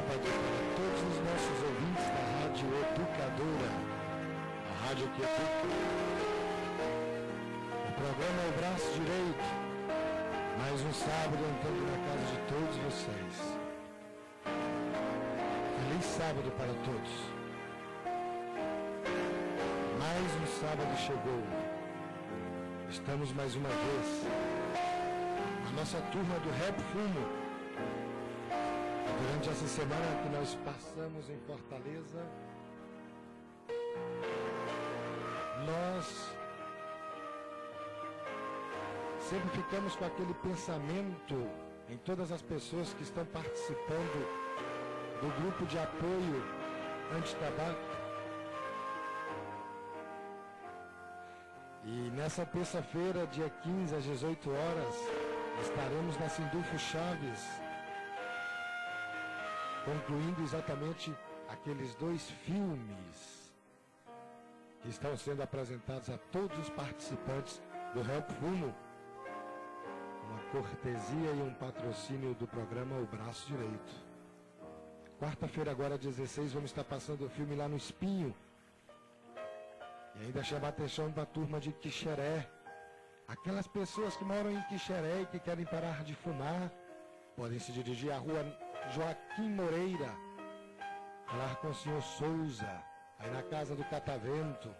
sábado para todos os nossos ouvintes da Rádio Educadora, a rádio que educa. O programa é o Braço Direito, mais um sábado entrando na casa de todos vocês. Feliz sábado para todos. Mais um sábado chegou. Estamos mais uma vez. A nossa turma do Rap Fumo. Durante essa semana que nós passamos em Fortaleza, nós sempre ficamos com aquele pensamento em todas as pessoas que estão participando do grupo de apoio anti-tabaco. E nessa terça-feira, dia 15, às 18 horas, estaremos na Sindulfo Chaves, concluindo exatamente aqueles 2 filmes que estão sendo apresentados a todos os participantes do Rap Fumo, uma cortesia e um patrocínio do programa O Braço Direito. Quarta-feira, agora 16, vamos estar passando o filme lá no Espinho. E ainda chamar a atenção para a turma de Quixeré. Aquelas pessoas que moram em Quixeré e que querem parar de fumar, podem se dirigir à rua Joaquim Moreira, falar com o senhor Souza, aí na casa do Catavento.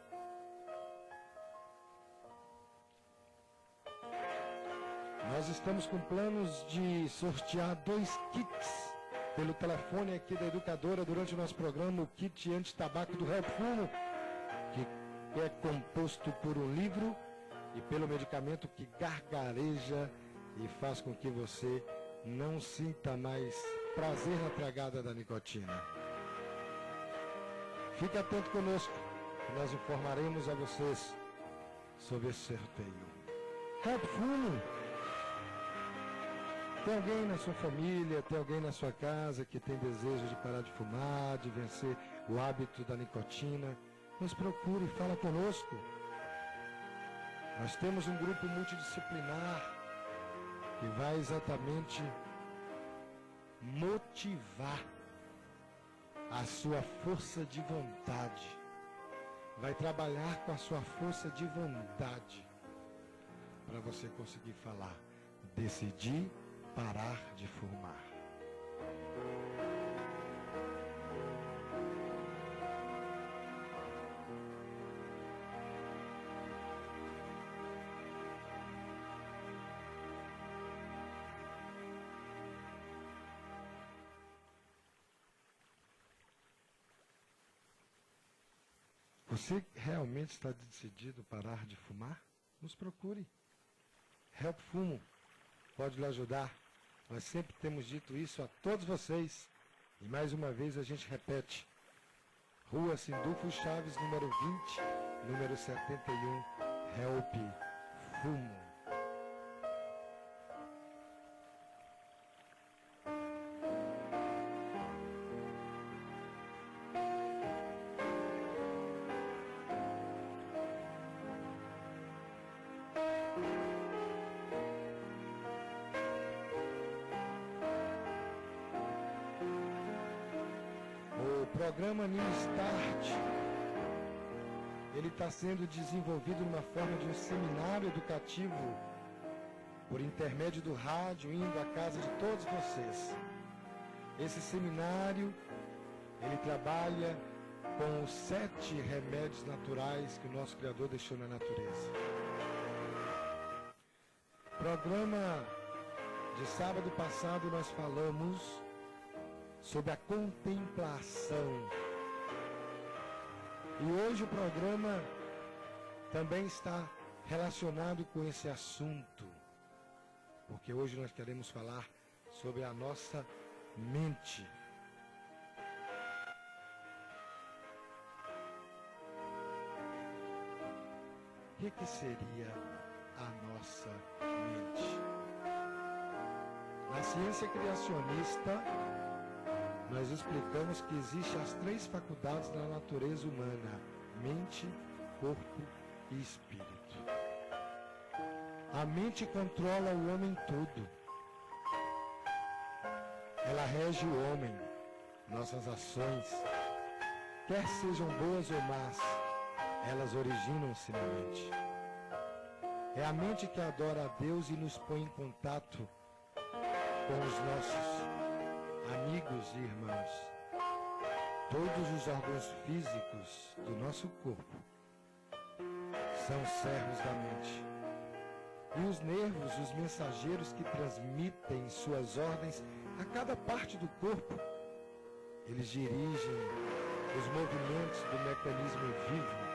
Nós estamos com planos de sortear 2 kits pelo telefone aqui da Educadora durante o nosso programa, o kit anti-tabaco do Rap Fumo, que é composto por um livro e pelo medicamento que gargareja e faz com que você não sinta mais prazer na pegada da nicotina. Fique atento conosco, que nós informaremos a vocês sobre esse sorteio. Rap Fumo. Tem alguém na sua família, tem alguém na sua casa que tem desejo de parar de fumar, de vencer o hábito da nicotina? Nos procure e fala conosco. Nós temos um grupo multidisciplinar que vai exatamente motivar a sua força de vontade. Vai trabalhar com a sua força de vontade para você conseguir falar, decidir parar de fumar. Você realmente está decidido a parar de fumar? Nos procure. Rap Fumo pode lhe ajudar. Nós sempre temos dito isso a todos vocês. E mais uma vez a gente repete. Rua Sindulfo Chaves, número 20, número 71, Rap Fumo. O programa New Start, ele está sendo desenvolvido numa forma de um seminário educativo por intermédio do rádio, indo à casa de todos vocês. Esse seminário, ele trabalha com os 7 remédios naturais que o nosso Criador deixou na natureza. Programa de sábado passado nós falamos sobre a contemplação. E hoje o programa também está relacionado com esse assunto, porque hoje nós queremos falar sobre a nossa mente. O que seria a nossa mente? Na ciência criacionista, nós explicamos que existem as 3 faculdades da natureza humana: mente, corpo e espírito. A mente controla o homem todo. Ela rege o homem. nossas ações, quer sejam boas ou más, elas originam-se na mente. É a mente que adora a Deus e nos põe em contato com os nossos amigos e irmãos. Todos os órgãos físicos do nosso corpo são servos da mente. E os nervos, os mensageiros que transmitem suas ordens a cada parte do corpo, eles dirigem os movimentos do mecanismo vivo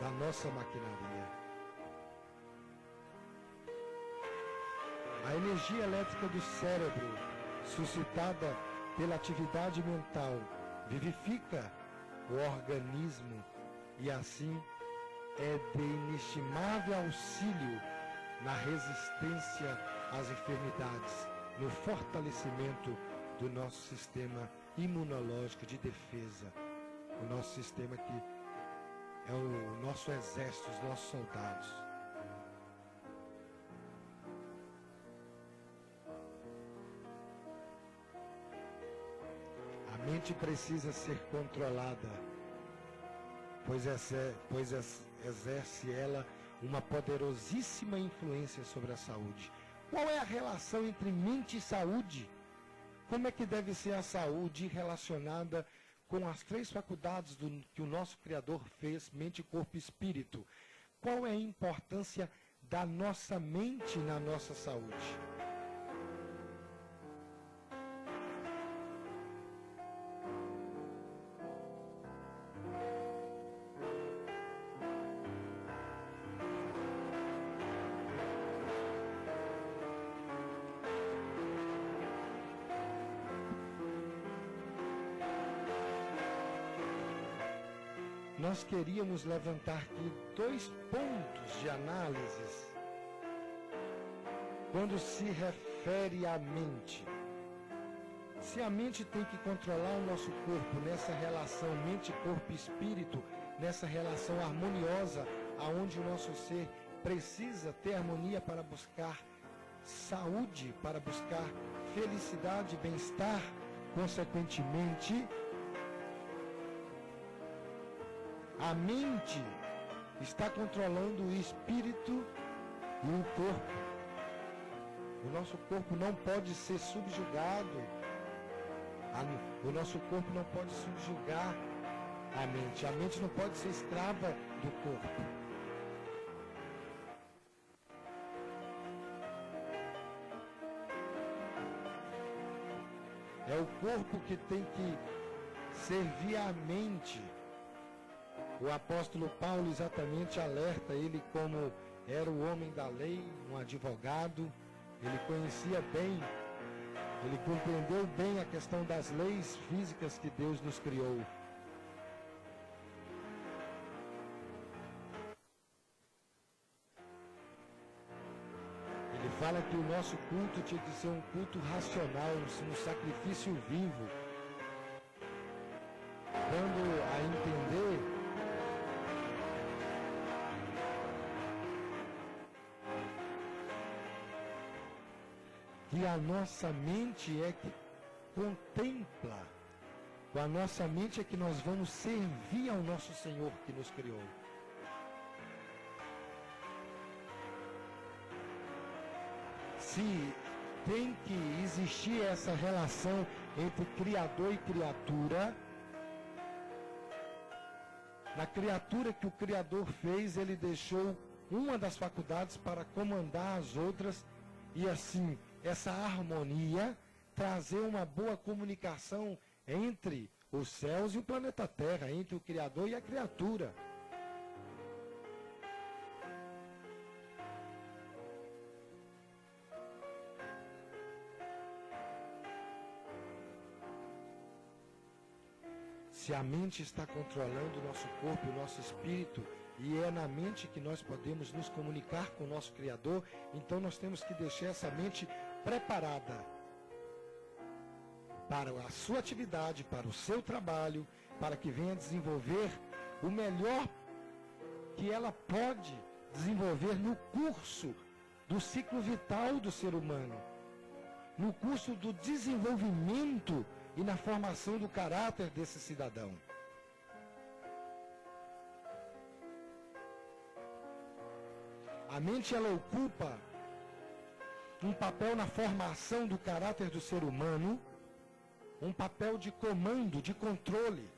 da nossa maquinaria. A energia elétrica do cérebro, suscitada pela atividade mental, vivifica o organismo e assim é de inestimável auxílio na resistência às enfermidades, no fortalecimento do nosso sistema imunológico de defesa, o nosso sistema que é o nosso exército, os nossos soldados. A mente precisa ser controlada, pois exerce ela uma poderosíssima influência sobre a saúde. Qual é a relação entre mente e saúde? Como é que deve ser a saúde relacionada com as três faculdades que o nosso Criador fez, mente, corpo e espírito? Qual é a importância da nossa mente na nossa saúde? Nós queríamos levantar aqui 2 pontos de análises quando se refere à mente. Se a mente tem que controlar o nosso corpo nessa relação mente, corpo e espírito, nessa relação harmoniosa, aonde o nosso ser precisa ter harmonia para buscar saúde, para buscar felicidade e bem-estar, consequentemente, a mente está controlando o espírito e o corpo. O nosso corpo não pode ser subjugado. O nosso corpo não pode subjugar a mente. A mente não pode ser escrava do corpo. É o corpo que tem que servir a mente. O apóstolo Paulo exatamente alerta, ele como era o homem da lei, um advogado, ele conhecia bem, ele compreendeu bem a questão das leis físicas que Deus nos criou. Ele fala que o nosso culto tinha que ser um culto racional, um sacrifício vivo, dando a entender que a nossa mente é que contempla, com a nossa mente é que nós vamos servir ao nosso Senhor que nos criou. Se tem que existir essa relação entre Criador e criatura, na criatura que o Criador fez, ele deixou uma das faculdades para comandar as outras e assim essa harmonia, trazer uma boa comunicação entre os céus e o planeta Terra, entre o Criador e a criatura. Se a mente está controlando o nosso corpo e o nosso espírito, e é na mente que nós podemos nos comunicar com o nosso Criador, então nós temos que deixar essa mente preparada para a sua atividade, para o seu trabalho, para que venha desenvolver o melhor que ela pode desenvolver no curso do ciclo vital do ser humano. no curso do desenvolvimento e na formação do caráter desse cidadão. A mente, ela ocupa um papel na formação do caráter do ser humano, um papel de comando, de controle,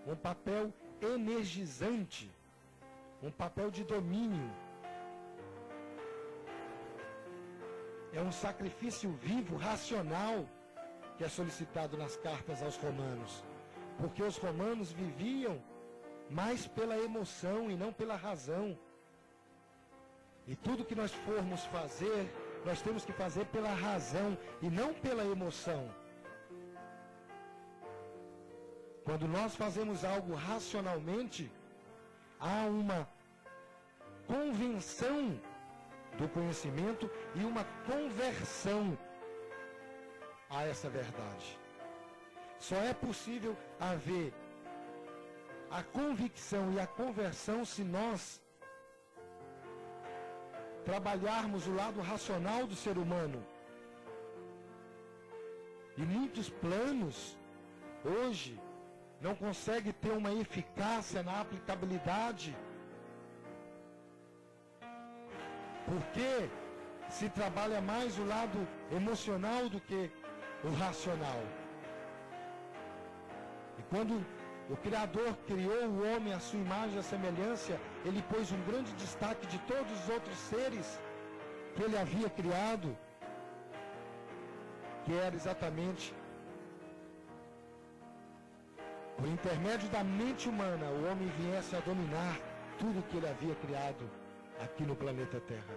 um papel energizante, um papel de domínio. É um sacrifício vivo, racional, que é solicitado nas cartas aos romanos. Porque os romanos viviam mais pela emoção e não pela razão. E tudo que nós formos fazer, nós temos que fazer pela razão e não pela emoção. Quando nós fazemos algo racionalmente, há uma convenção do conhecimento e uma conversão a essa verdade. Só é possível haver a convicção e a conversão se nós trabalharmos o lado racional do ser humano. E muitos planos hoje não conseguem ter uma eficácia na aplicabilidade, porque se trabalha mais o lado emocional do que o racional. E quando o Criador criou o homem à sua imagem e à semelhança, ele pôs um grande destaque de todos os outros seres que ele havia criado, que era exatamente por intermédio da mente humana, o homem viesse a dominar tudo que ele havia criado aqui no planeta Terra.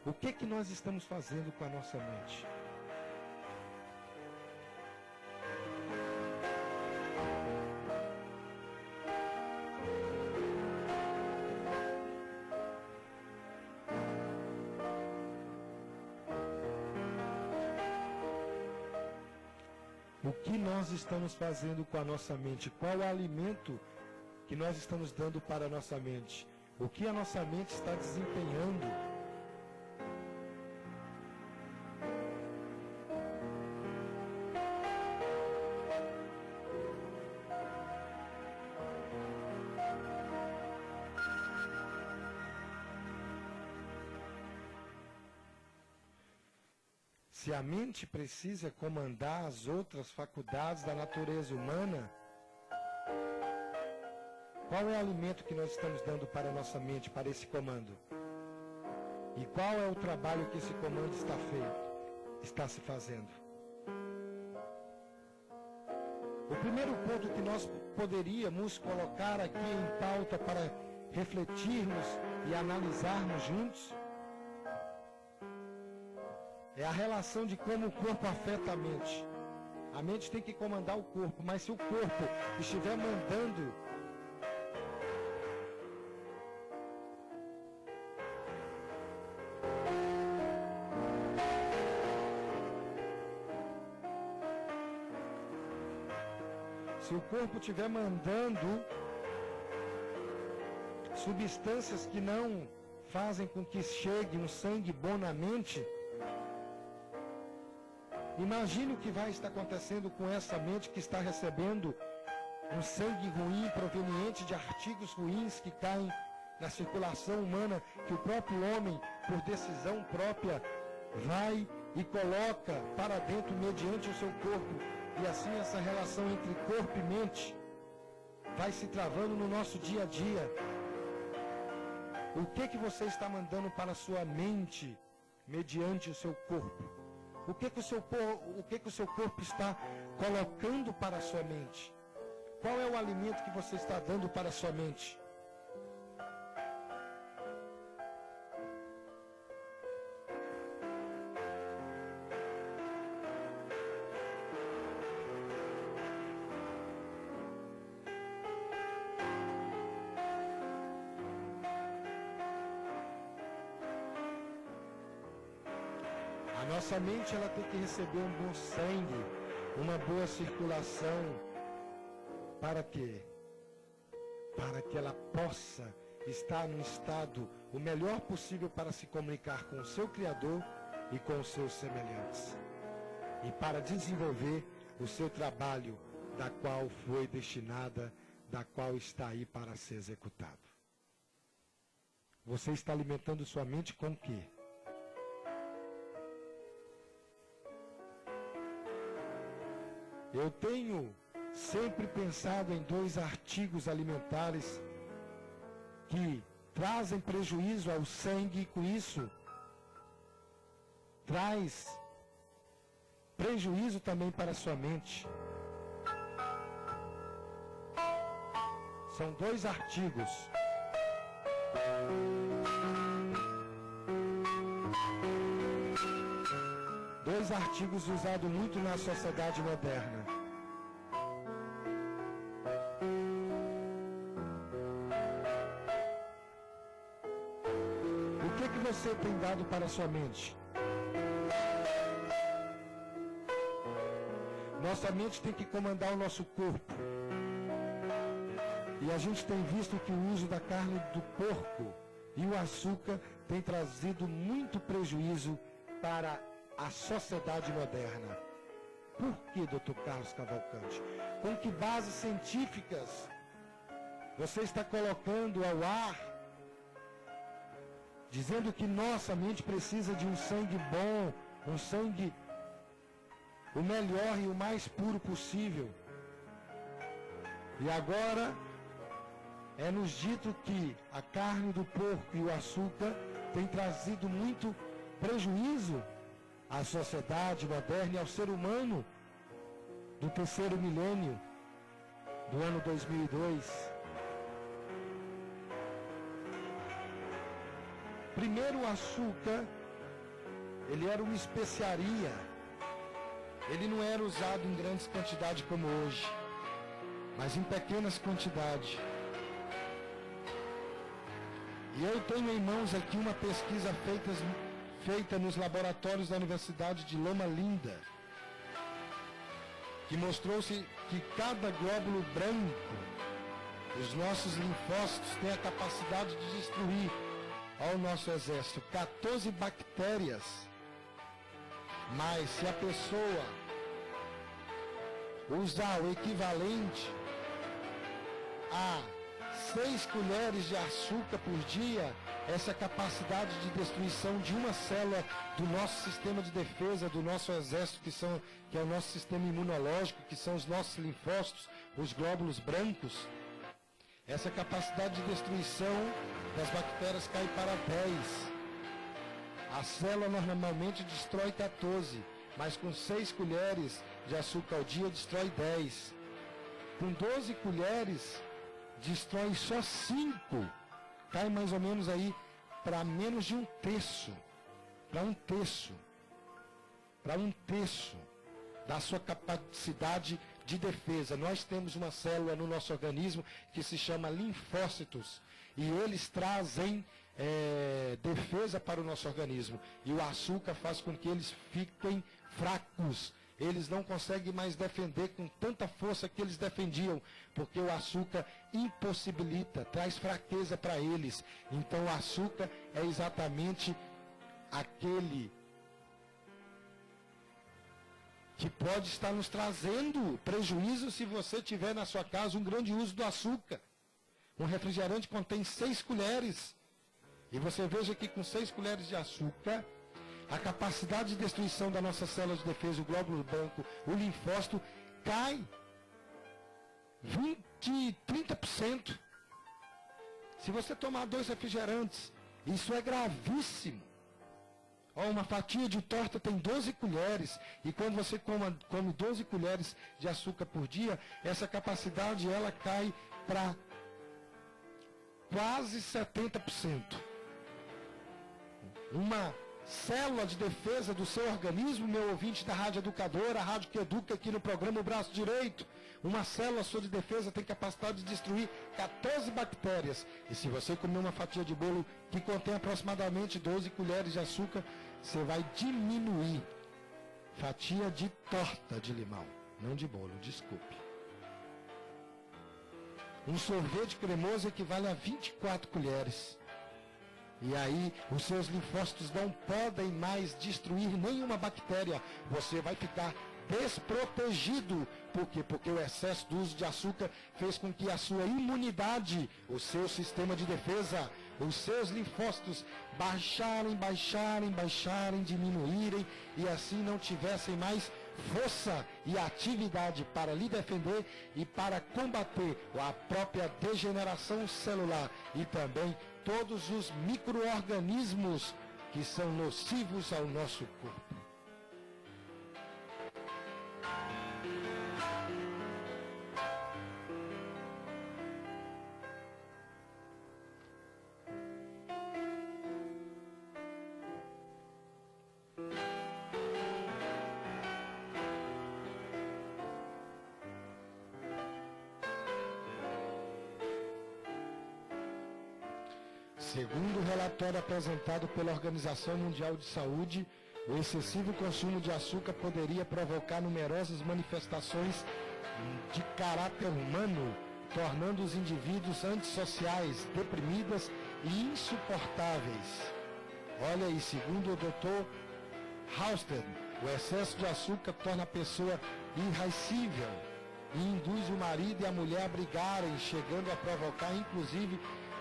O que nós estamos fazendo com a nossa mente? O que nós estamos fazendo com a nossa mente? Qual o alimento que nós estamos dando para a nossa mente? O que a nossa mente está desempenhando? Se a mente precisa comandar as outras faculdades da natureza humana, qual é o alimento que nós estamos dando para a nossa mente, para esse comando? E qual é o trabalho que esse comando está se fazendo? O primeiro ponto que nós poderíamos colocar aqui em pauta para refletirmos e analisarmos juntos é a relação de como o corpo afeta a mente. A mente tem que comandar o corpo, mas se o corpo estiver mandando substâncias que não fazem com que chegue um sangue bom na mente, imagine o que vai estar acontecendo com essa mente que está recebendo um sangue ruim proveniente de artigos ruins que caem na circulação humana, que o próprio homem, por decisão própria, vai e coloca para dentro mediante o seu corpo. E assim essa relação entre corpo e mente vai se travando no nosso dia a dia. O que você está mandando para a sua mente mediante o seu corpo? O que o seu corpo está colocando para a sua mente? Qual é o alimento que você está dando para a sua mente? Nossa mente ela tem que receber um bom sangue, uma boa circulação. Para quê? Para que ela possa estar num estado o melhor possível para se comunicar com o seu Criador e com os seus semelhantes, e para desenvolver o seu trabalho, da qual foi destinada, da qual está aí para ser executado. Você está alimentando sua mente com o quê? Eu tenho sempre pensado em 2 artigos alimentares que trazem prejuízo ao sangue e com isso traz prejuízo também para a sua mente. São 2 artigos. Dois artigos usados muito na sociedade moderna. O que você tem dado para a sua mente? Nossa mente tem que comandar o nosso corpo. E a gente tem visto que o uso da carne do porco e o açúcar tem trazido muito prejuízo para a sociedade moderna. Por que, Dr. Carlos Cavalcante? Com que bases científicas você está colocando ao ar, dizendo que nossa mente precisa de um sangue bom, um sangue o melhor e o mais puro possível? E agora é nos dito que a carne do porco e o açúcar tem trazido muito prejuízo à sociedade moderna e ao ser humano do 3º milênio do ano 2002. Primeiro, o açúcar, ele era uma especiaria. Ele não era usado em grandes quantidades como hoje, mas em pequenas quantidades. E eu tenho em mãos aqui uma pesquisa feita nos laboratórios da Universidade de Loma Linda, que mostrou-se que cada glóbulo branco, os nossos linfócitos, tem a capacidade de destruir ao nosso exército 14 bactérias. Mas se a pessoa usar o equivalente a 6 colheres de açúcar por dia, essa capacidade de destruição de uma célula do nosso sistema de defesa, do nosso exército, que é o nosso sistema imunológico, que são os nossos linfócitos, os glóbulos brancos, essa capacidade de destruição das bactérias cai para 10. A célula normalmente destrói 14, mas com 6 colheres de açúcar ao dia destrói 10. Com 12 colheres, destrói só 5. Cai mais ou menos aí para menos de 1/3. Para 1/3. Para 1/3 da sua capacidade de defesa. Nós temos uma célula no nosso organismo que se chama linfócitos. E eles trazem defesa para o nosso organismo. E o açúcar faz com que eles fiquem fracos. Eles não conseguem mais defender com tanta força que eles defendiam, porque o açúcar impossibilita, traz fraqueza para eles. Então o açúcar é exatamente aquele que pode estar nos trazendo prejuízo se você tiver na sua casa um grande uso do açúcar. Um refrigerante contém 6 colheres. E você veja que com 6 colheres de açúcar, a capacidade de destruição da nossa célula de defesa, o glóbulo branco, o linfócito, cai 30%. Se você tomar 2 refrigerantes, isso é gravíssimo. Uma fatia de torta tem 12 colheres. E quando você come 12 colheres de açúcar por dia, essa capacidade ela cai para quase 70%. Uma célula de defesa do seu organismo, meu ouvinte da Rádio Educadora, a rádio que educa aqui no programa O Braço Direito, uma célula sua de defesa tem capacidade de destruir 14 bactérias. E se você comer uma fatia de bolo que contém aproximadamente 12 colheres de açúcar, você vai diminuir. Fatia de torta de limão, não de bolo, desculpe. Um sorvete cremoso equivale a 24 colheres. E aí, os seus linfócitos não podem mais destruir nenhuma bactéria. Você vai ficar desprotegido. Por quê? Porque o excesso do uso de açúcar fez com que a sua imunidade, o seu sistema de defesa, os seus linfócitos baixarem, diminuírem e assim não tivessem mais força e atividade para lhe defender e para combater a própria degeneração celular e também todos os micro-organismos que são nocivos ao nosso corpo. Segundo o relatório apresentado pela Organização Mundial de Saúde, o excessivo consumo de açúcar poderia provocar numerosas manifestações de caráter humano, tornando os indivíduos antissociais, deprimidas e insuportáveis. Olha aí, segundo o Dr. Houston, o excesso de açúcar torna a pessoa irascível e induz o marido e a mulher a brigarem, chegando a provocar, inclusive,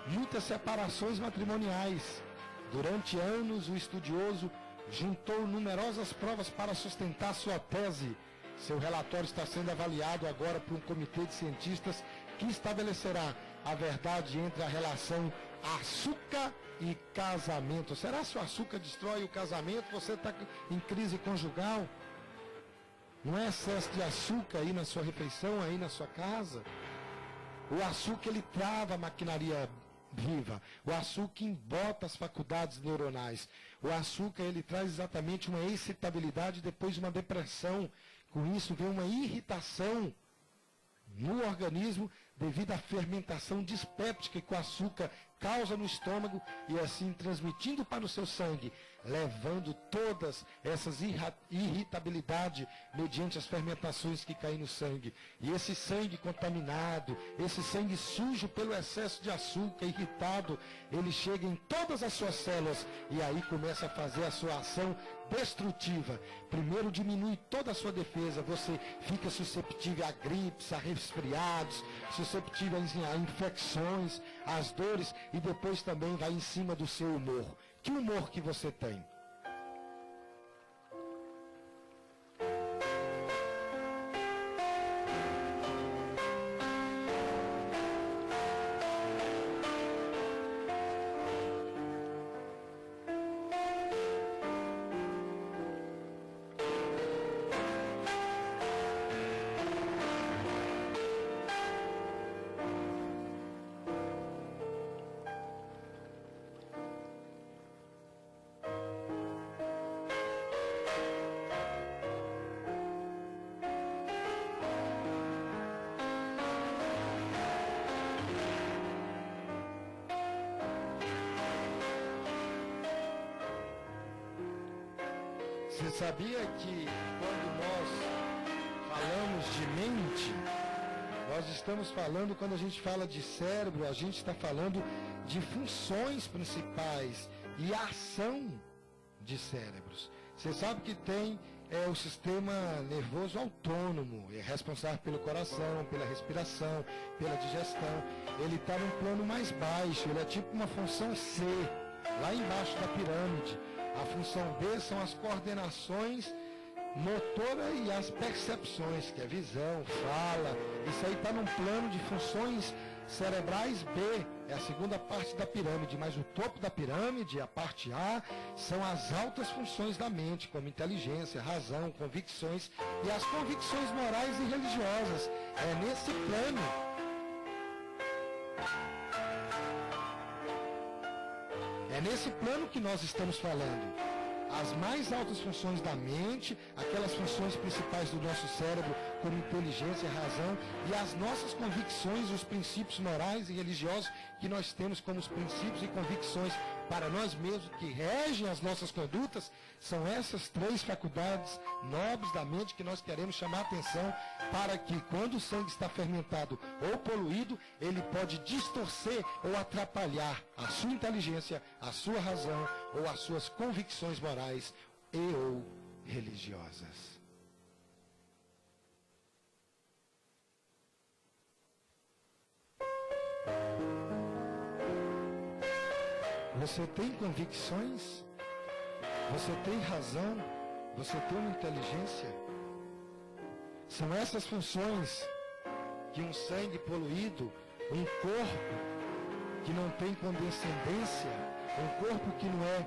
muitas separações matrimoniais. Durante anos, o estudioso juntou numerosas provas para sustentar sua tese. Seu relatório está sendo avaliado agora por um comitê de cientistas que estabelecerá a verdade entre a relação açúcar e casamento. Será que o açúcar destrói o casamento? Você está em crise conjugal? Não é excesso de açúcar aí na sua refeição, aí na sua casa? O açúcar, ele trava a maquinaria viva. O açúcar embota as faculdades neuronais. O açúcar, ele traz exatamente uma excitabilidade depois de uma depressão. Com isso vem uma irritação no organismo devido à fermentação dispéptica que o açúcar causa no estômago e assim transmitindo para o seu sangue, levando todas essas irritabilidades mediante as fermentações que caem no sangue. E esse sangue contaminado, esse sangue sujo pelo excesso de açúcar, irritado, ele chega em todas as suas células e aí começa a fazer a sua ação destrutiva. Primeiro diminui toda a sua defesa, você fica susceptível a gripes, a resfriados, susceptível a infecções, às dores e depois também vai em cima do seu humor. Que humor que você tem? Você sabia que quando nós falamos de mente, nós estamos falando, quando a gente fala de cérebro, a gente está falando de funções principais e ação de cérebros. Você sabe que tem o sistema nervoso autônomo, é responsável pelo coração, pela respiração, pela digestão. Ele está num plano mais baixo, ele é tipo uma função C, lá embaixo da pirâmide. A função B são as coordenações motora e as percepções, que é visão, fala. Isso aí está num plano de funções cerebrais B, é a segunda parte da pirâmide, mas o topo da pirâmide, a parte A, são as altas funções da mente, como inteligência, razão, convicções e as convicções morais e religiosas. É nesse plano. É nesse plano que nós estamos falando. As mais altas funções da mente, aquelas funções principais do nosso cérebro, como inteligência, razão, e as nossas convicções, os princípios morais e religiosos que nós temos como os princípios e convicções para nós mesmos, que regem as nossas condutas, são essas 3 faculdades nobres da mente que nós queremos chamar a atenção, para que quando o sangue está fermentado ou poluído, ele pode distorcer ou atrapalhar a sua inteligência, a sua razão ou as suas convicções morais e ou religiosas. Você tem convicções? Você tem razão? Você tem uma inteligência? São essas funções que um sangue poluído, um corpo que não tem condescendência, um corpo que não é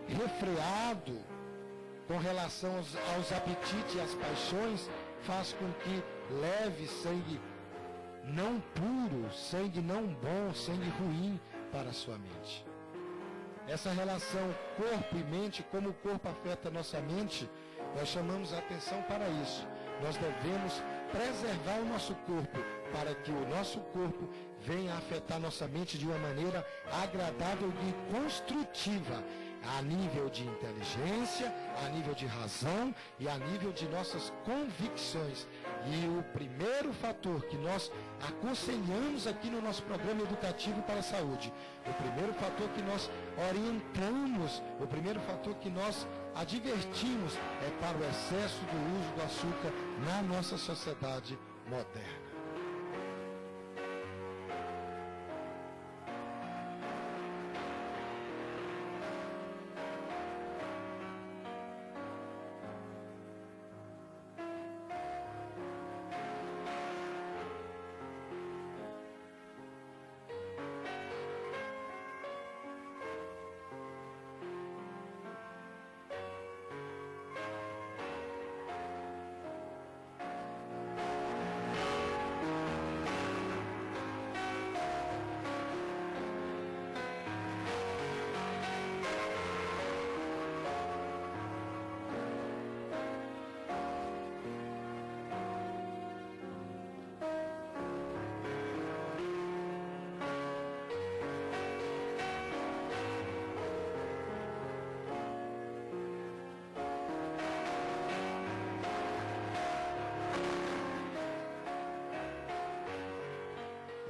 refreado com relação aos apetites e às paixões, faz com que leve sangue não puro, sangue não bom, sangue ruim para a sua mente. Essa relação corpo e mente, como o corpo afeta a nossa mente, nós chamamos a atenção para isso. Nós devemos preservar o nosso corpo, para que o nosso corpo venha a afetar nossa mente de uma maneira agradável e construtiva, a nível de inteligência, a nível de razão e a nível de nossas convicções. E o primeiro fator que nós aconselhamos aqui no nosso programa educativo para a saúde, o primeiro fator que nós orientamos, o primeiro fator que nós advertimos é para o excesso do uso do açúcar na nossa sociedade moderna.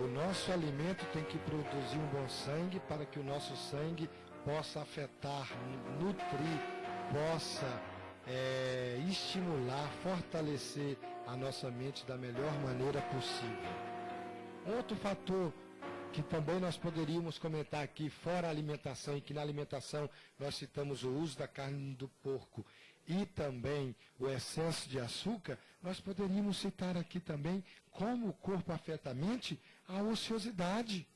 O nosso alimento tem que produzir um bom sangue para que o nosso sangue possa afetar, nutrir, possa estimular, fortalecer a nossa mente da melhor maneira possível. Outro fator que também nós poderíamos comentar aqui, fora a alimentação, e que na alimentação nós citamos o uso da carne do porco e também o excesso de açúcar, nós poderíamos citar aqui também como o corpo afeta a mente, a ociosidade.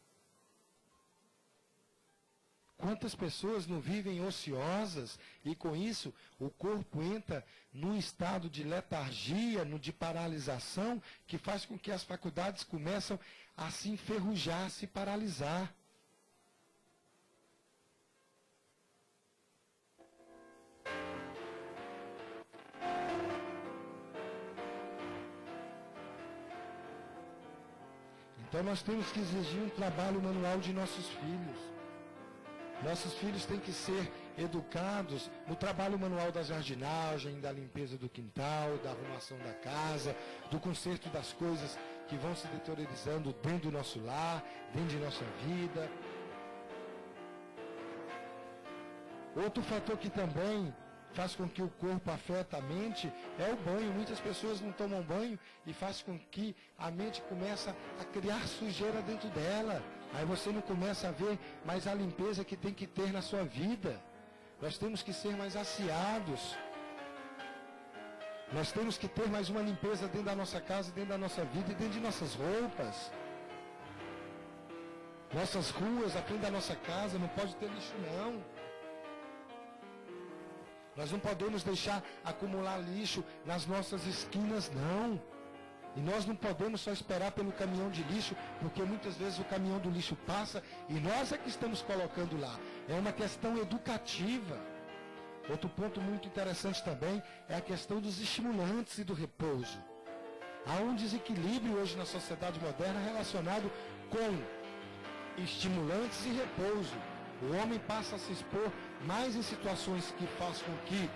Quantas pessoas não vivem ociosas e com isso o corpo entra num estado de letargia, de paralisação, que faz com que as faculdades começam a se enferrujar, a se paralisar. Então nós temos que exigir um trabalho manual de nossos filhos. Nossos filhos têm que ser educados no trabalho manual da jardinagem, da limpeza do quintal, da arrumação da casa, do conserto das coisas que vão se deteriorando dentro do nosso lar, dentro de nossa vida. Outro fator que também faz com que o corpo afeta a mente é o banho. Muitas pessoas não tomam banho e faz com que a mente começa a criar sujeira dentro dela. Aí você não começa a ver mais a limpeza que tem que ter na sua vida. Nós temos que ser mais aciados. Nós temos que ter mais uma limpeza dentro da nossa casa, dentro da nossa vida e dentro de nossas roupas. Nossas ruas, à frente da nossa casa, não pode ter lixo não. Nós não podemos deixar acumular lixo nas nossas esquinas, não. E nós não podemos só esperar pelo caminhão de lixo, porque muitas vezes o caminhão do lixo passa e nós é que estamos colocando lá. É uma questão educativa. Outro ponto muito interessante também é a questão dos estimulantes e do repouso. Há um desequilíbrio hoje na sociedade moderna relacionado com estimulantes e repouso. o homem passa a se expor mais em situações que faz com que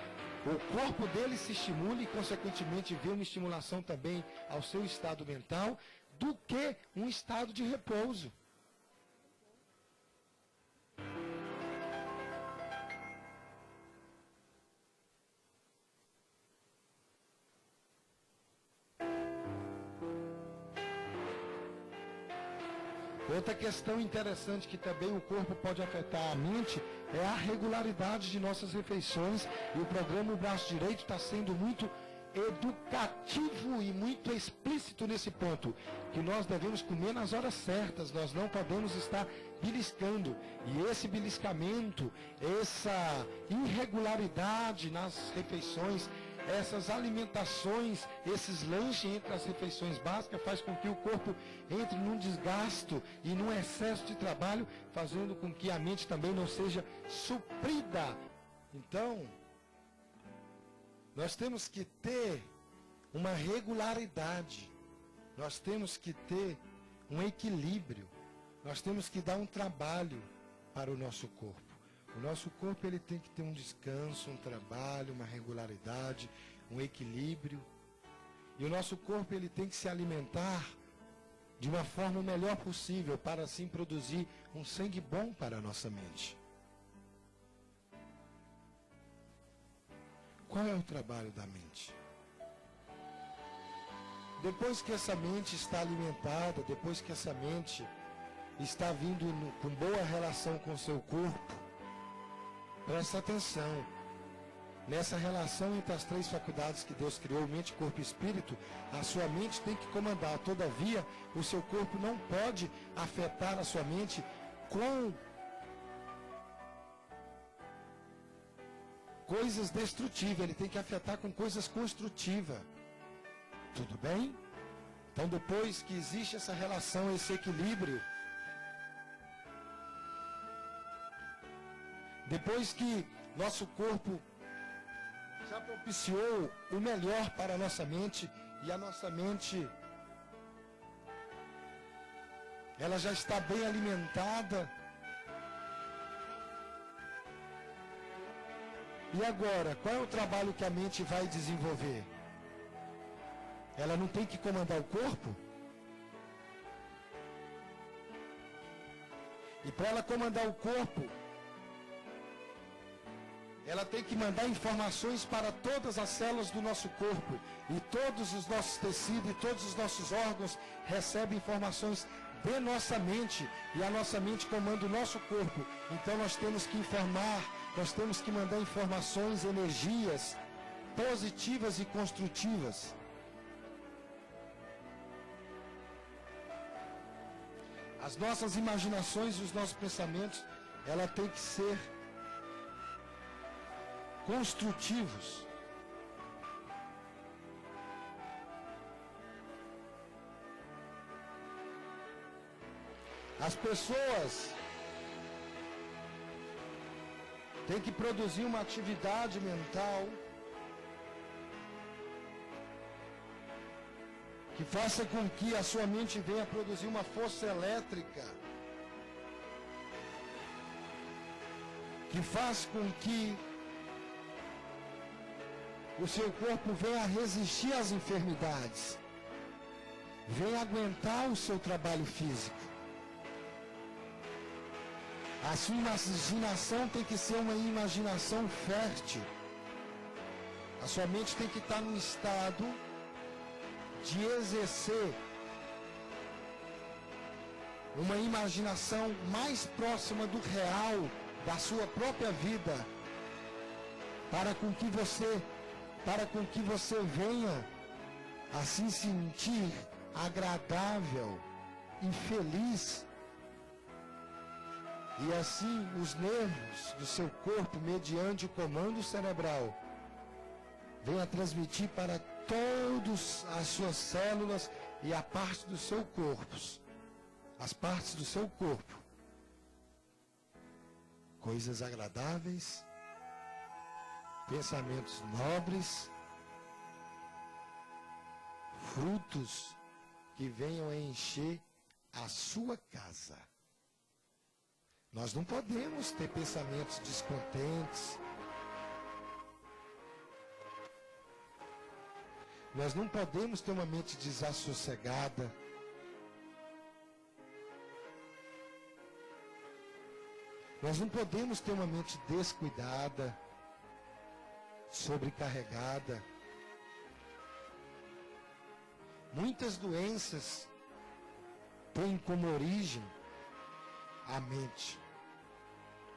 o corpo dele se estimule e, consequentemente, vê uma estimulação também ao seu estado mental, do que um estado de repouso. Outra questão interessante que também o corpo pode afetar a mente é a regularidade de nossas refeições, e o programa O Braço Direito está sendo muito educativo e muito explícito nesse ponto, que nós devemos comer nas horas certas, nós não podemos estar beliscando, e esse beliscamento, essa irregularidade nas refeições, essas alimentações, esses lanches entre as refeições básicas, faz com que o corpo entre num desgaste e num excesso de trabalho, fazendo com que a mente também não seja suprida. Então, nós temos que ter uma regularidade, nós temos que ter um equilíbrio, nós temos que dar um trabalho para o nosso corpo. O nosso corpo ele tem que ter um descanso, um trabalho, uma regularidade, um equilíbrio. E o nosso corpo ele tem que se alimentar de uma forma melhor possível para assim produzir um sangue bom para a nossa mente. Qual é o trabalho da mente? Depois que essa mente está alimentada, depois que essa mente está vindo com boa relação com o seu corpo, presta atenção, nessa relação entre as três faculdades que Deus criou, mente, corpo e espírito, a sua mente tem que comandar. Todavia, o seu corpo não pode afetar a sua mente com coisas destrutivas, ele tem que afetar com coisas construtivas. Tudo bem? Então, depois que existe essa relação, esse equilíbrio, depois que nosso corpo já propiciou o melhor para a nossa mente, e a nossa mente ela já está bem alimentada, e agora, qual é o trabalho que a mente vai desenvolver? Ela não tem que comandar o corpo? E para ela comandar o corpo, ela tem que mandar informações para todas as células do nosso corpo. E todos os nossos tecidos e todos os nossos órgãos recebem informações de nossa mente. E a nossa mente comanda o nosso corpo. Então nós temos que informar, nós temos que mandar informações, energias positivas e construtivas. As nossas imaginações e os nossos pensamentos, ela tem que ser construtivos. As pessoas têm que produzir uma atividade mental que faça com que a sua mente venha produzir uma força elétrica, que faz com que o seu corpo venha resistir às enfermidades, venha aguentar o seu trabalho físico. A sua imaginação tem que ser uma imaginação fértil. A sua mente tem que estar num estado de exercer uma imaginação mais próxima do real, da sua própria vida, para com que você venha a se sentir agradável e feliz. E assim os nervos do seu corpo, mediante o comando cerebral, venham a transmitir para todas as suas células e a parte do seu corpo, as partes do seu corpo, coisas agradáveis, pensamentos nobres, frutos que venham a encher a sua casa. Nós não podemos ter pensamentos descontentes. Nós não podemos ter uma mente desassossegada. Nós não podemos ter uma mente descuidada, sobrecarregada. Muitas doenças têm como origem a mente.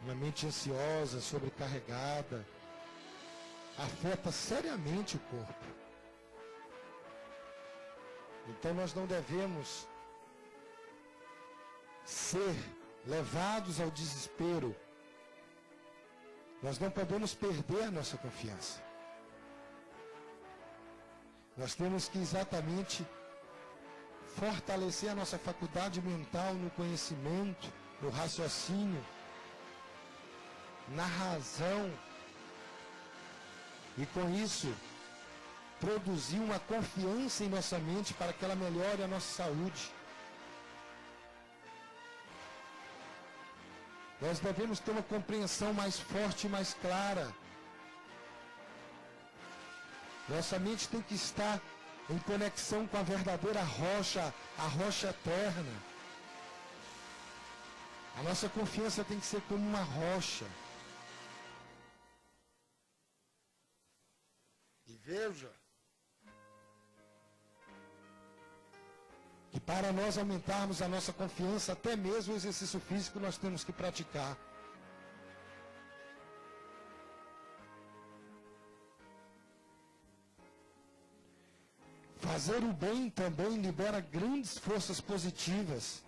Uma mente ansiosa, sobrecarregada, afeta seriamente o corpo. Então nós não devemos ser levados ao desespero. Nós não podemos perder a nossa confiança. Nós temos que exatamente fortalecer a nossa faculdade mental no conhecimento, no raciocínio, na razão. E com isso, produzir uma confiança em nossa mente para que ela melhore a nossa saúde. Nós devemos ter uma compreensão mais forte e mais clara. Nossa mente tem que estar em conexão com a verdadeira rocha, a rocha eterna. A nossa confiança tem que ser como uma rocha. E veja que para nós aumentarmos a nossa confiança, até mesmo o exercício físico nós temos que praticar. Fazer o bem também libera grandes forças positivas.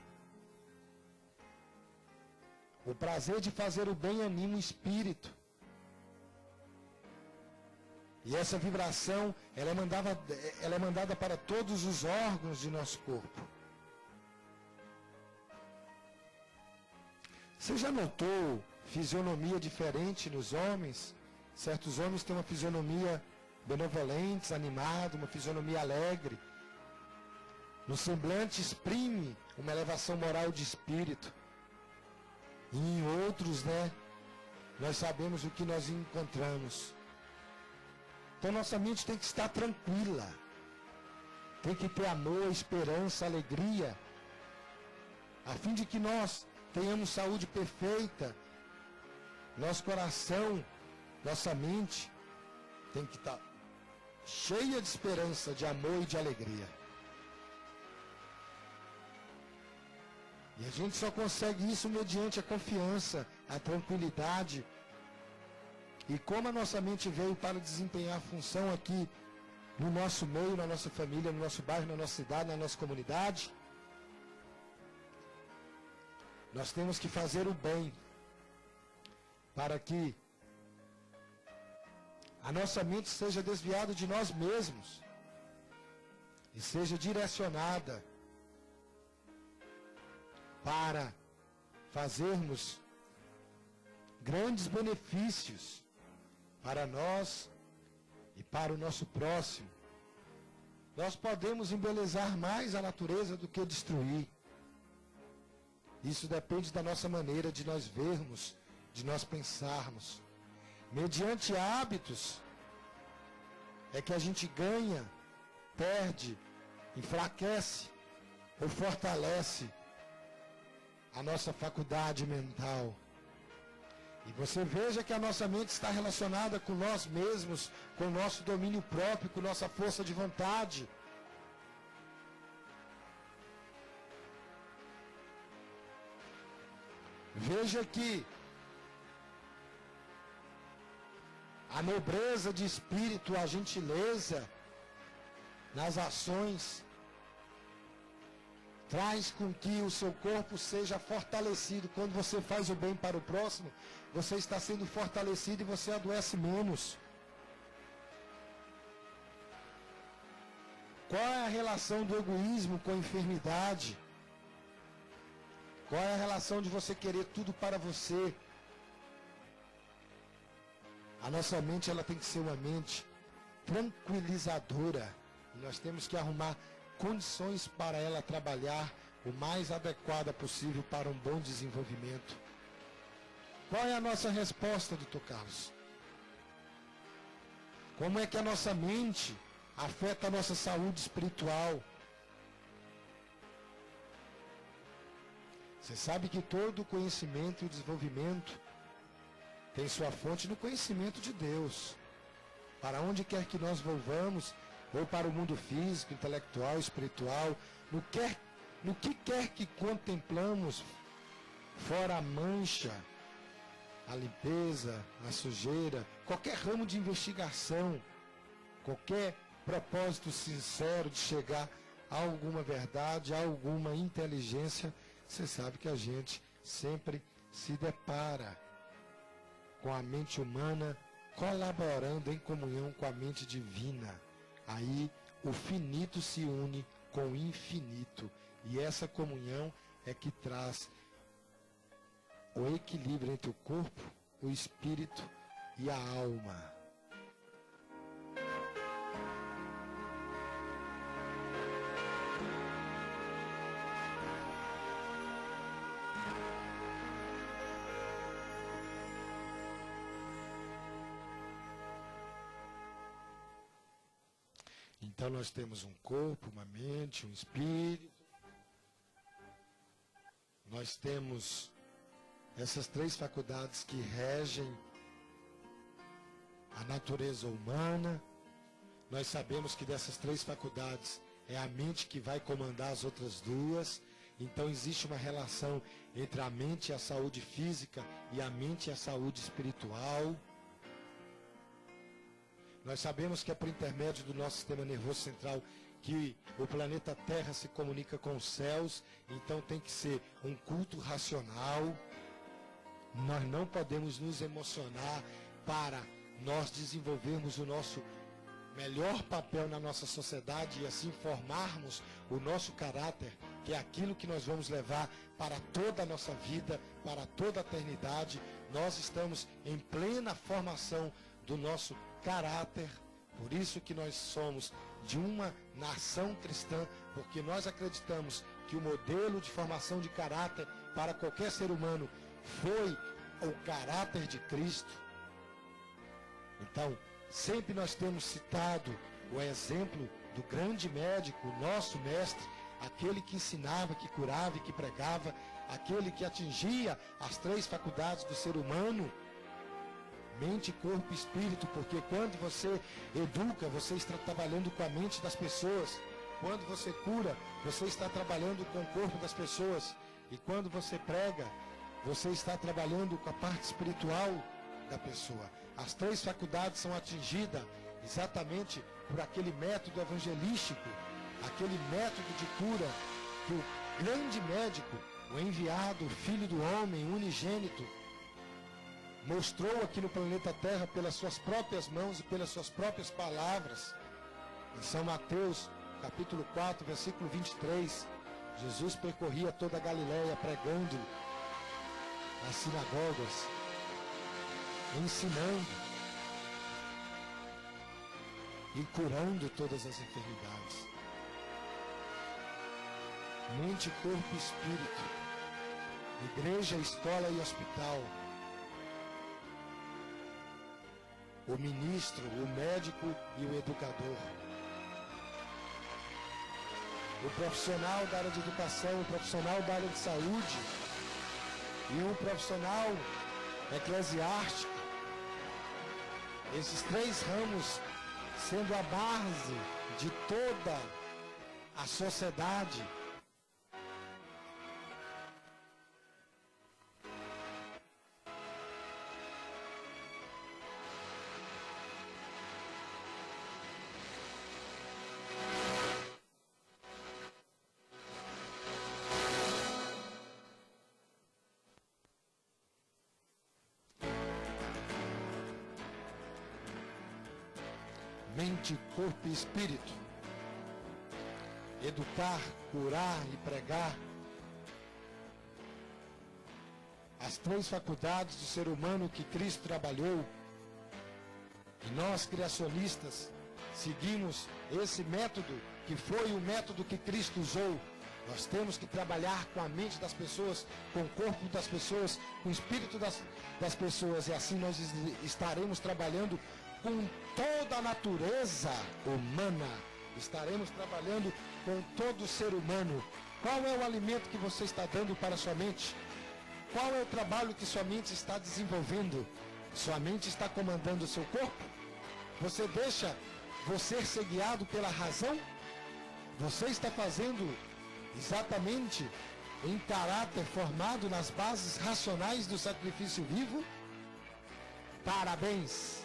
O prazer de fazer o bem anima o espírito. E essa vibração, ela é mandada para todos os órgãos de nosso corpo. Você já notou fisionomia diferente nos homens? Certos homens têm uma fisionomia benevolente, animada, uma fisionomia alegre. No semblante exprime uma elevação moral de espírito. E em outros, nós sabemos o que nós encontramos. Então nossa mente tem que estar tranquila. Tem que ter amor, esperança, alegria. A fim de que nós tenhamos saúde perfeita. Nosso coração, nossa mente tem que estar cheia de esperança, de amor e de alegria. E a gente só consegue isso mediante a confiança, a tranquilidade. E como a nossa mente veio para desempenhar a função aqui no nosso meio, na nossa família, no nosso bairro, na nossa cidade, na nossa comunidade, nós temos que fazer o bem para que a nossa mente seja desviada de nós mesmos e seja direcionada para fazermos grandes benefícios para nós e para o nosso próximo. Nós podemos embelezar mais a natureza do que destruir. Isso depende da nossa maneira de nós vermos, de nós pensarmos. Mediante hábitos é que a gente ganha, perde, enfraquece ou fortalece a nossa faculdade mental. E você veja que a nossa mente está relacionada com nós mesmos, com o nosso domínio próprio, com nossa força de vontade. Veja que a nobreza de espírito, a gentileza nas ações, traz com que o seu corpo seja fortalecido. Quando você faz o bem para o próximo, você está sendo fortalecido e você adoece menos. Qual é a relação do egoísmo com a enfermidade? Qual é a relação de você querer tudo para você? A nossa mente, ela tem que ser uma mente tranquilizadora. E nós temos que arrumar condições para ela trabalhar o mais adequada possível para um bom desenvolvimento. Qual é a nossa resposta, doutor Carlos? Como é que a nossa mente afeta a nossa saúde espiritual? Você sabe que todo conhecimento e desenvolvimento tem sua fonte no conhecimento de Deus. Para onde quer que nós volvamos, ou para o mundo físico, intelectual, espiritual, no que quer que contemplamos, fora a mancha, a limpeza, a sujeira, qualquer ramo de investigação, qualquer propósito sincero de chegar a alguma verdade, a alguma inteligência, você sabe que a gente sempre se depara com a mente humana colaborando em comunhão com a mente divina. Aí o finito se une com o infinito. E essa comunhão é que traz o equilíbrio entre o corpo, o espírito e a alma. Então nós temos um corpo, uma mente, um espírito. Nós temos essas três faculdades que regem a natureza humana. Nós sabemos que dessas três faculdades é a mente que vai comandar as outras duas. Então existe uma relação entre a mente e a saúde física e a mente e a saúde espiritual. Nós sabemos que é por intermédio do nosso sistema nervoso central que o planeta Terra se comunica com os céus, então tem que ser um culto racional. Nós não podemos nos emocionar para nós desenvolvermos o nosso melhor papel na nossa sociedade e assim formarmos o nosso caráter, que é aquilo que nós vamos levar para toda a nossa vida, para toda a eternidade. Nós estamos em plena formação do nosso caráter, por isso que nós somos de uma nação cristã, porque nós acreditamos que o modelo de formação de caráter para qualquer ser humano foi o caráter de Cristo. Então, sempre nós temos citado o exemplo do grande médico, o nosso mestre, aquele que ensinava, que curava e que pregava, aquele que atingia as três faculdades do ser humano, mente, corpo e espírito, porque quando você educa, você está trabalhando com a mente das pessoas. Quando você cura, você está trabalhando com o corpo das pessoas. E quando você prega, você está trabalhando com a parte espiritual da pessoa. As três faculdades são atingidas exatamente por aquele método evangelístico, aquele método de cura que o grande médico, o enviado, o Filho do Homem, unigênito, mostrou aqui no planeta Terra pelas suas próprias mãos e pelas suas próprias palavras. Em São Mateus, capítulo 4, versículo 23, Jesus percorria toda a Galileia pregando nas sinagogas, ensinando e curando todas as enfermidades. Mente, corpo e espírito, igreja, escola e hospital. O ministro, o médico e o educador. O profissional da área de educação, o profissional da área de saúde e o profissional eclesiástico. Esses três ramos sendo a base de toda a sociedade. Mente, corpo e espírito. Educar, curar e pregar. As três faculdades do ser humano que Cristo trabalhou. E nós, criacionistas, seguimos esse método que foi o método que Cristo usou Nós temos que trabalhar com a mente das pessoas, com o corpo das pessoas, com o espírito das pessoas. E assim nós estaremos trabalhando com toda a natureza humana. Estaremos trabalhando com todo ser humano. Qual é o alimento que você está dando para a sua mente? Qual é o trabalho que sua mente está desenvolvendo? Sua mente está comandando o seu corpo? Você deixa você ser guiado pela razão? Você está fazendo exatamente em caráter formado nas bases racionais do sacrifício vivo? Parabéns!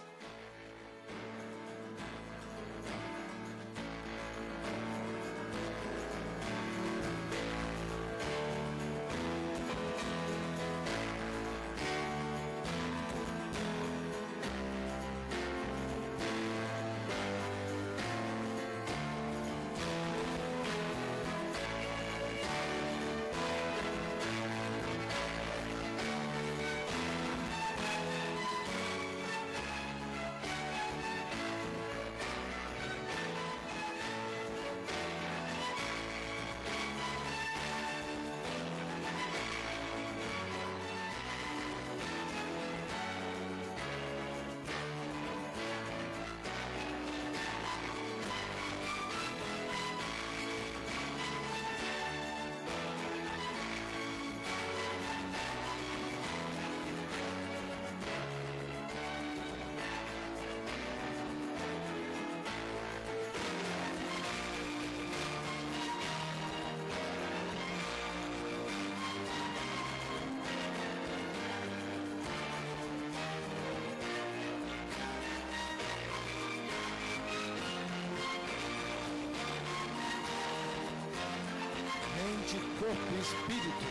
Corpo e espírito.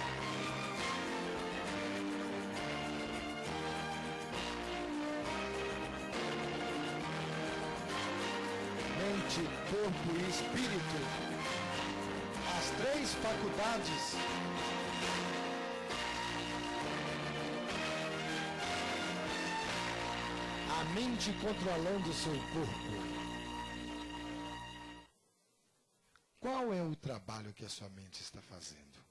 Mente, corpo e espírito. As três faculdades. A mente controlando o seu corpo. Qual é o trabalho que a sua mente está fazendo?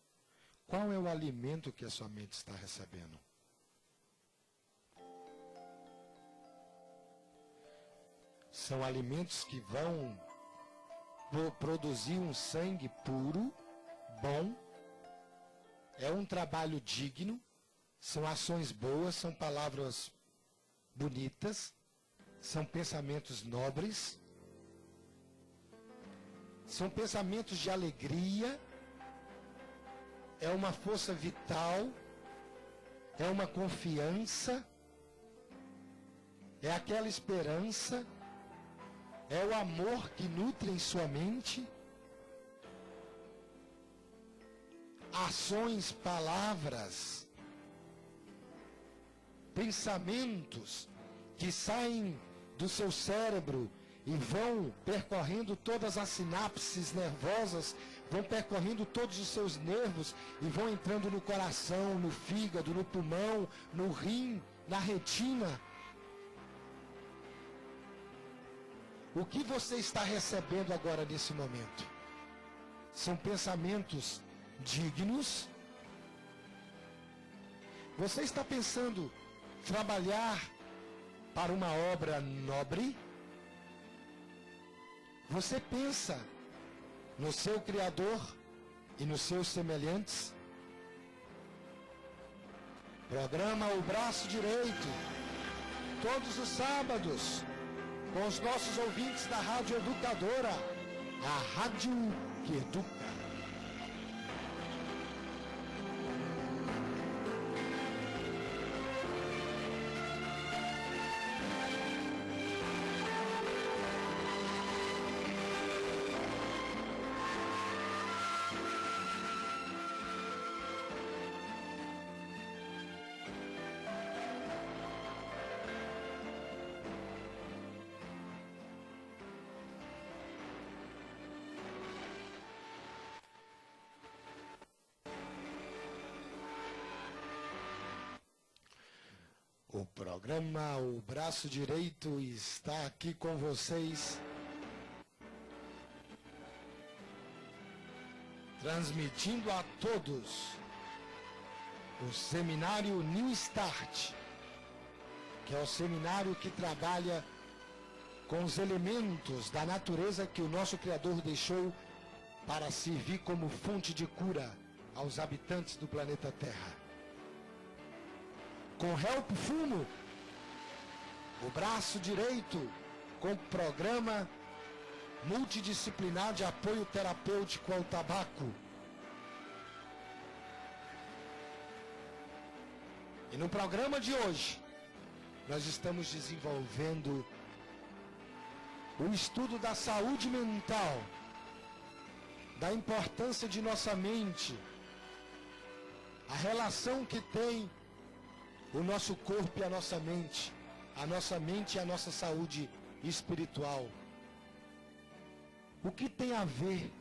Qual é o alimento que a sua mente está recebendo? São alimentos que vão produzir um sangue puro, bom. É um trabalho digno. São ações boas, são palavras bonitas. São pensamentos nobres. São pensamentos de alegria, é uma força vital, é uma confiança, é aquela esperança, é o amor que nutre em sua mente, ações, palavras, pensamentos que saem do seu cérebro e vão percorrendo todas as sinapses nervosas, vão percorrendo todos os seus nervos e vão entrando no coração, no fígado, no pulmão, no rim, na retina. O que você está recebendo agora nesse momento? São pensamentos dignos? Você está pensando trabalhar para uma obra nobre? Você pensa no seu Criador e nos seus semelhantes? Programa O Braço Direito, todos os sábados, com os nossos ouvintes da Rádio Educadora, a rádio que educa. O programa O Braço Direito está aqui com vocês, transmitindo a todos o seminário New Start, que é o seminário que trabalha com os elementos da natureza que o nosso Criador deixou para servir como fonte de cura aos habitantes do planeta Terra. Com Help Fumo, o braço direito, com o programa multidisciplinar de apoio terapêutico ao tabaco. E no programa de hoje, nós estamos desenvolvendo o estudo da saúde mental, da importância de nossa mente, a relação que tem o nosso corpo e a nossa mente e a nossa saúde espiritual. O que tem a ver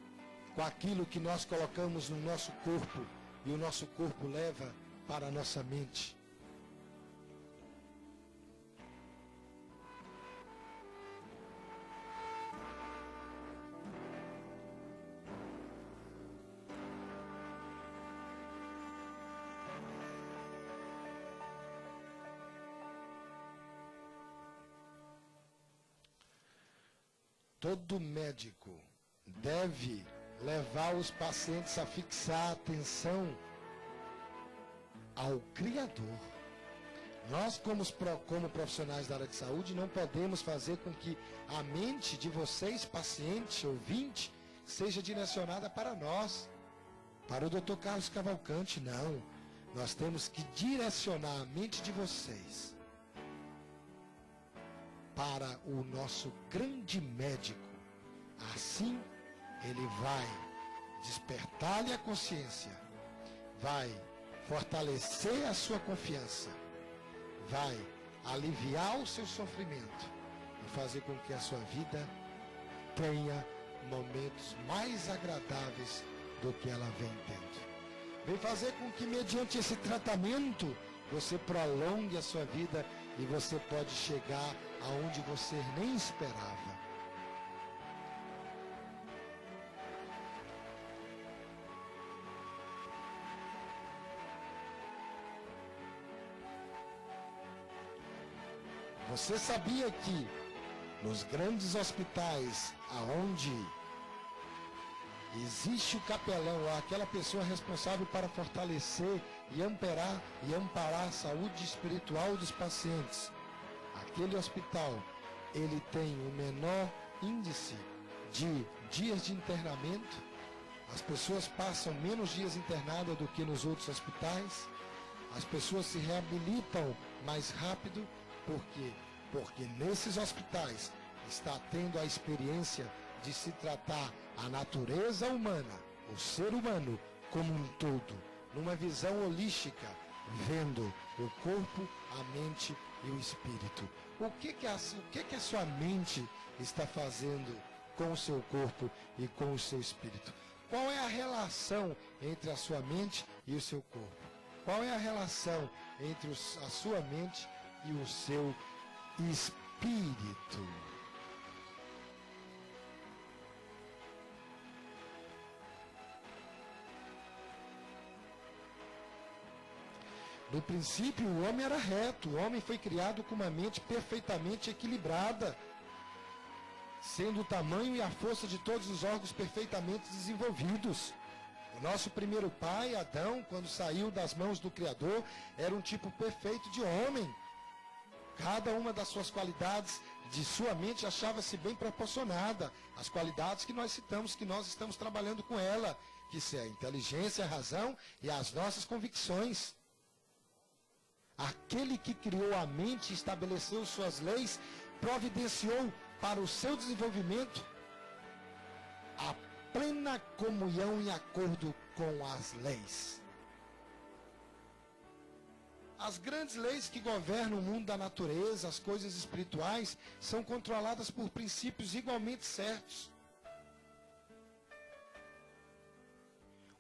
com aquilo que nós colocamos no nosso corpo e o nosso corpo leva para a nossa mente? Todo médico deve levar os pacientes a fixar a atenção ao Criador. Nós, como profissionais da área de saúde, não podemos fazer com que a mente de vocês, paciente, ouvinte, seja direcionada para nós, para o Dr. Carlos Cavalcante, não. Nós temos que direcionar a mente de vocês para o nosso grande médico. Assim, ele vai despertar-lhe a consciência, vai fortalecer a sua confiança, vai aliviar o seu sofrimento e fazer com que a sua vida tenha momentos mais agradáveis do que ela vem tendo. Vem fazer com que, mediante esse tratamento, você prolongue a sua vida e você pode chegar aonde você nem esperava. Você sabia que nos grandes hospitais aonde existe o capelão, aquela pessoa responsável para fortalecer e amparar a saúde espiritual dos pacientes, aquele hospital, ele tem o menor índice de dias de internamento, as pessoas passam menos dias internadas do que nos outros hospitais, as pessoas se reabilitam mais rápido. Por quê? Porque nesses hospitais está tendo a experiência de se tratar a natureza humana, o ser humano como um todo, numa visão holística, vendo o corpo, a mente e o espírito. O que a sua mente está fazendo com o seu corpo e com o seu espírito? Qual é a relação entre a sua mente e o seu corpo? Qual é a relação entre a sua mente e o seu espírito? No princípio, o homem era reto, o homem foi criado com uma mente perfeitamente equilibrada, sendo o tamanho e a força de todos os órgãos perfeitamente desenvolvidos. O nosso primeiro pai, Adão, quando saiu das mãos do Criador, era um tipo perfeito de homem. Cada uma das suas qualidades de sua mente achava-se bem proporcionada. As qualidades que nós citamos, que nós estamos trabalhando com ela, que são a inteligência, a razão e as nossas convicções. Aquele que criou a mente e estabeleceu suas leis, providenciou para o seu desenvolvimento a plena comunhão em acordo com as leis. As grandes leis que governam o mundo da natureza, as coisas espirituais, são controladas por princípios igualmente certos.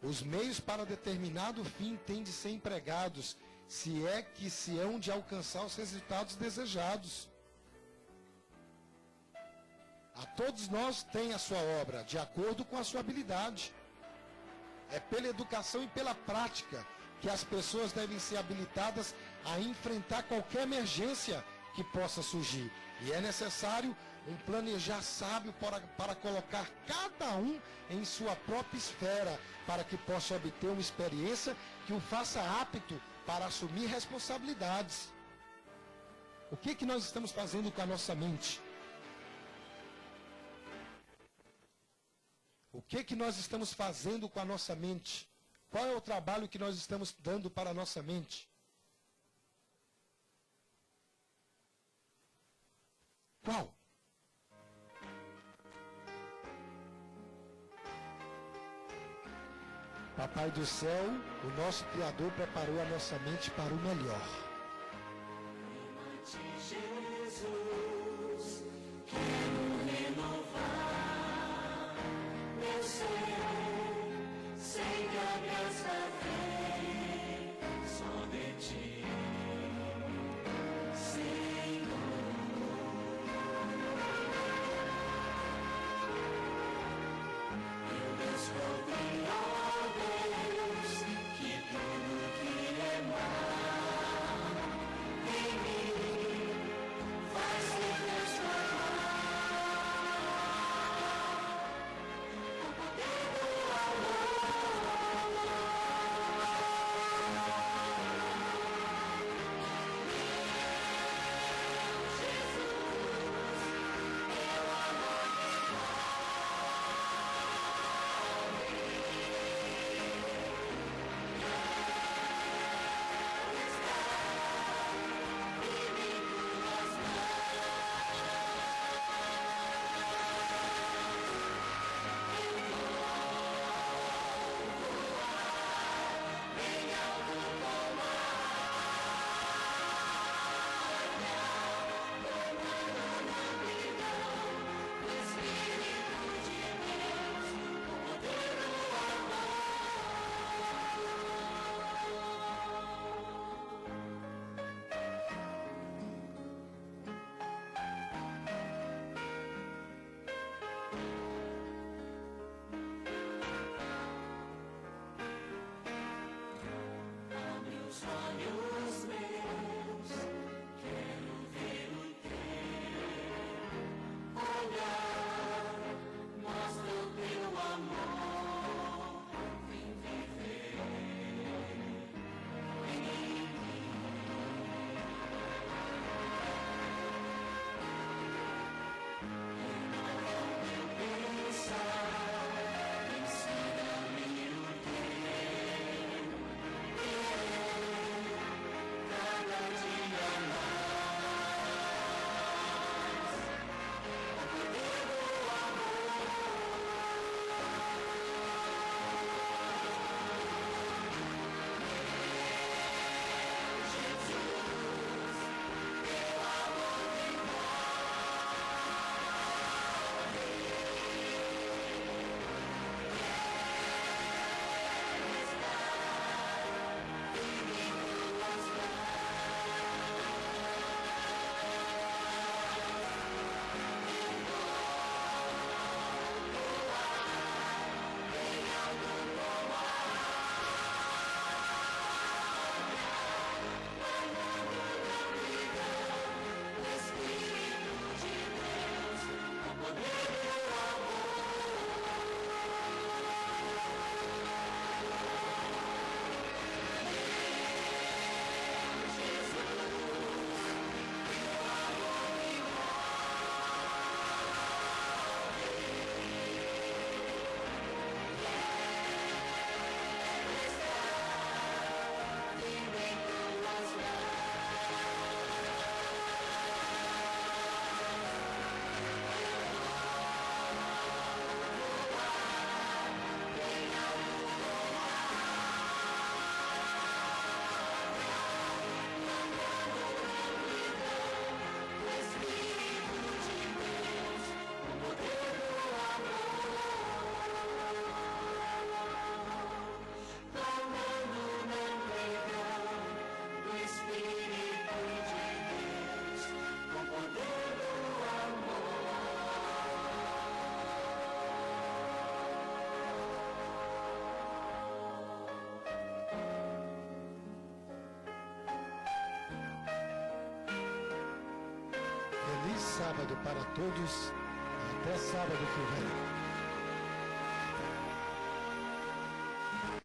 Os meios para determinado fim têm de ser empregados, se é que se hão de alcançar os resultados desejados. A todos nós tem a sua obra, de acordo com a sua habilidade. É pela educação e pela prática que as pessoas devem ser habilitadas a enfrentar qualquer emergência que possa surgir. E é necessário um planejar sábio para colocar cada um em sua própria esfera, para que possa obter uma experiência que o faça apto para assumir responsabilidades. O que nós estamos fazendo com a nossa mente? O que nós estamos fazendo com a nossa mente? Qual é o trabalho que nós estamos dando para a nossa mente? Qual? Papai do céu, o nosso Criador preparou a nossa mente para o melhor. Feliz sábado para todos. Até sábado que vem.